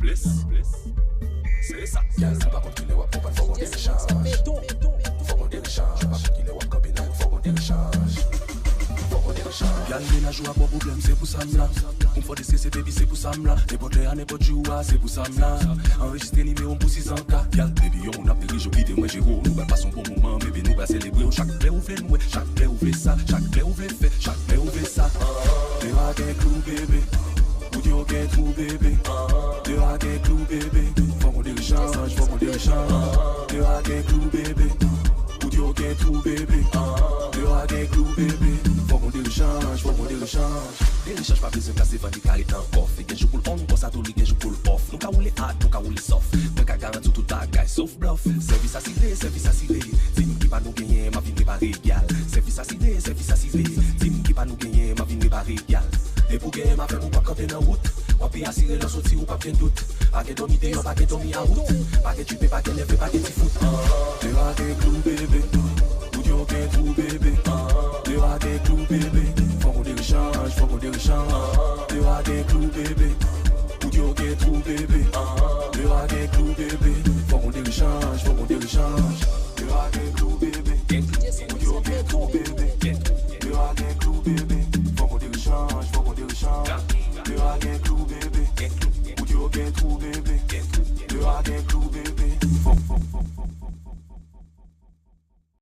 plus. C'est ça. Y'a pas contre les wap, faut qu'on déchange. Faut qu'on déchange. Pas contre les wap, copine, faut qu'on déchange. Y'a le ménage ou à pas problème, c'est pour ça m'la. On faut des CC baby, c'est pour ça m'la. N'importe à n'importe jour, c'est pour ça m'la. Enregistré numéro pour 6 ans cas. Y'a le baby, on a pris je quitte moi j'ai gros. Nous va passer un bon moment, bébé, nous va célébrer. Chaque plaît ou fait nous, chaque plaît ou fait ça. Chaque plaît ou fait fait, chaque plaît ou fait ça. T'es à des clous bébé. Ou t'es au gain trou bébé. T'es à des clous bébé. Faut qu'on déchange, faut qu'on déchange. T'es à des clous bébé. Ou t'es au gain trou bébé. T'es à des clous bébé. Faut qu'on déchange, faut qu'on déchange. Déchange pas besoin de casser vendre carré en off. Et gain pour on, nous passe à tout les gain pour off. Nous ka roule hard, nous ka roule soft. Moi ka garantir tout ta guy sauf bluff. Service assuré, service assuré. Dis-nous qui pas nous gagner, ma vie n'est pas régale. Service assuré, service assuré. Dis-nous qui pas nous gagner, ma vie n'est pas régale. Et pour gagner ma femme ou pas camper dans route. Ou puis assurer la sortie ou pas bien doute. Pas que dormi dehors, pas que dormi en route. Pas que tu peux, pas que lever, pas que tu fout. T'es à des clous bébé. Ou t'es au gain trou bébé. T'es à des clous bébé. Faut qu'on déchange, faut qu'on déchange. T'es à des clous bébé. Ou t'es au gain trou bébé. T'es à des clous bébé. Faut qu'on déchange, faut qu'on déchange. T'es à des clous bébé. Ou t'es au gain trou bébé. T'es à des clous bébé. Faut qu'on déchange, faut qu'on déchange. T'es à des clous bébé. Ou t'es au gain trou bébé. T'es à des clous bébé.